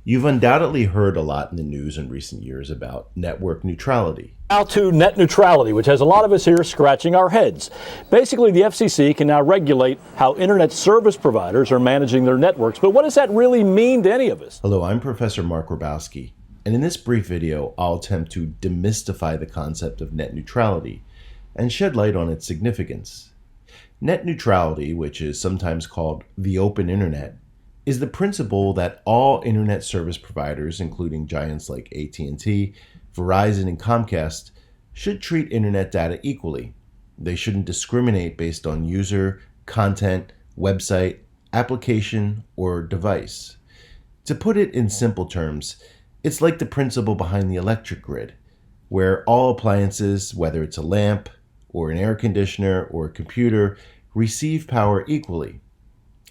You've undoubtedly heard a lot in the news in recent years about network neutrality. Now to net neutrality, which has a lot of us here scratching our heads. Basically, the FCC can now regulate how internet service providers are managing their networks. But what does that really mean to any of us? Hello, I'm Professor Mark Grabowski, and in this brief video, I'll attempt to demystify the concept of net neutrality and shed light on its significance. Net neutrality, which is sometimes called the open internet, is the principle that all internet service providers, including giants like AT&T, Verizon, and Comcast, should treat internet data equally. They shouldn't discriminate based on user, content, website, application, or device. To put it in simple terms, it's like the principle behind the electric grid, where all appliances, whether it's a lamp, or an air conditioner, or a computer, receive power equally.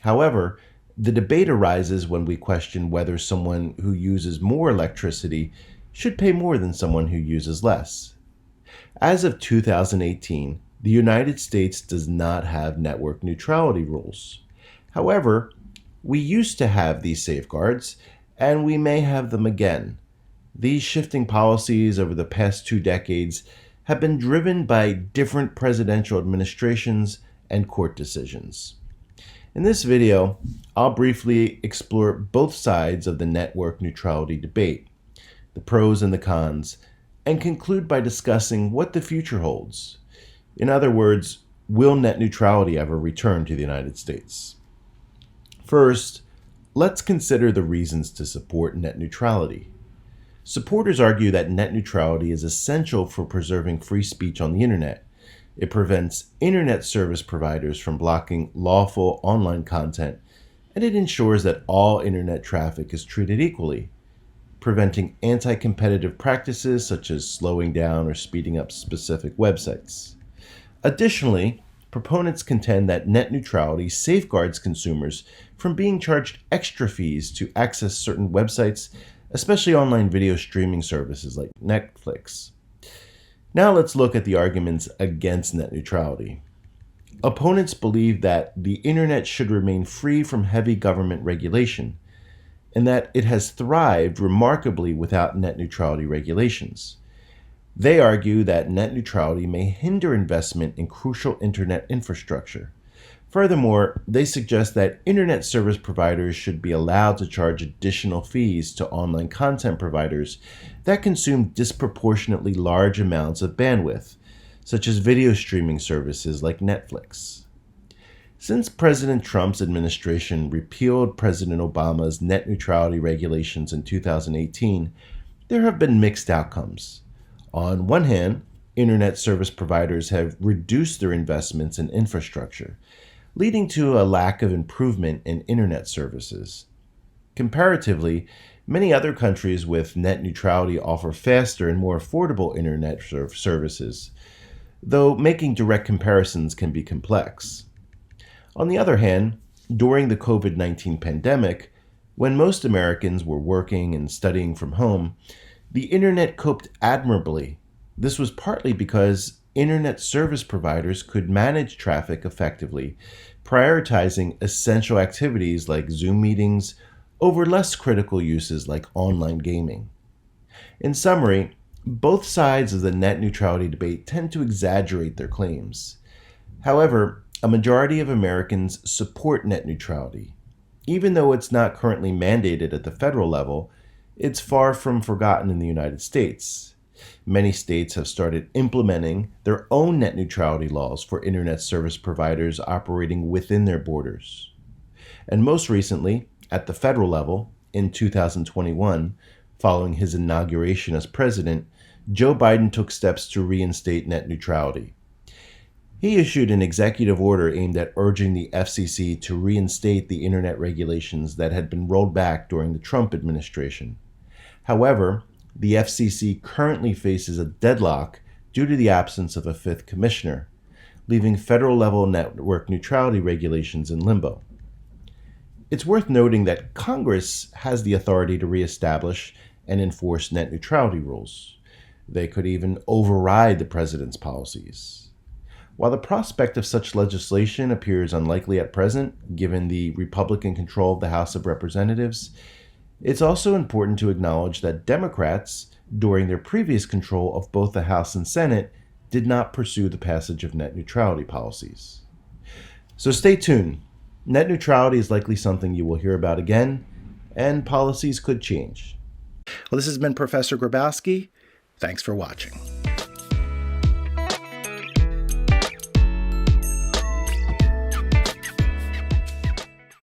However, the debate arises when we question whether someone who uses more electricity should pay more than someone who uses less. As of 2018, the United States does not have network neutrality rules. However, we used to have these safeguards, and we may have them again. These shifting policies over the past 2 decades have been driven by different presidential administrations and court decisions. In this video, I'll briefly explore both sides of the network neutrality debate, the pros and the cons, and conclude by discussing what the future holds. In other words, will net neutrality ever return to the United States? First, let's consider the reasons to support net neutrality. Supporters argue that net neutrality is essential for preserving free speech on the internet. It prevents internet service providers from blocking lawful online content, and it ensures that all internet traffic is treated equally, preventing anti-competitive practices such as slowing down or speeding up specific websites. Additionally, proponents contend that net neutrality safeguards consumers from being charged extra fees to access certain websites, especially online video streaming services like Netflix. Now let's look at the arguments against net neutrality. Opponents believe that the internet should remain free from heavy government regulation, and that it has thrived remarkably without net neutrality regulations. They argue that net neutrality may hinder investment in crucial internet infrastructure. Furthermore, they suggest that internet service providers should be allowed to charge additional fees to online content providers that consume disproportionately large amounts of bandwidth, such as video streaming services like Netflix. Since President Trump's administration repealed President Obama's net neutrality regulations in 2018, there have been mixed outcomes. On one hand, internet service providers have reduced their investments in infrastructure, leading to a lack of improvement in internet services. Comparatively, many other countries with net neutrality offer faster and more affordable internet services, though making direct comparisons can be complex. On the other hand, during the COVID-19 pandemic, when most Americans were working and studying from home, the internet coped admirably. This was partly because internet service providers could manage traffic effectively, prioritizing essential activities like Zoom meetings over less critical uses like online gaming. In summary, both sides of the net neutrality debate tend to exaggerate their claims. However, a majority of Americans support net neutrality. Even though it's not currently mandated at the federal level, it's far from forgotten in the United States. Many states have started implementing their own net neutrality laws for internet service providers operating within their borders. And most recently, at the federal level, in 2021, following his inauguration as president, Joe Biden took steps to reinstate net neutrality. He issued an executive order aimed at urging the FCC to reinstate the internet regulations that had been rolled back during the Trump administration. However, the FCC currently faces a deadlock due to the absence of a fifth commissioner, leaving federal-level network neutrality regulations in limbo. It's worth noting that Congress has the authority to reestablish and enforce net neutrality rules. They could even override the president's policies. While the prospect of such legislation appears unlikely at present, given the Republican control of the House of Representatives, It's also important to acknowledge that Democrats, during their previous control of both the House and Senate, did not pursue the passage of net neutrality policies. So stay tuned. Net neutrality is likely something you will hear about again, and policies could change. Well, this has been Professor Grabowski. Thanks for watching.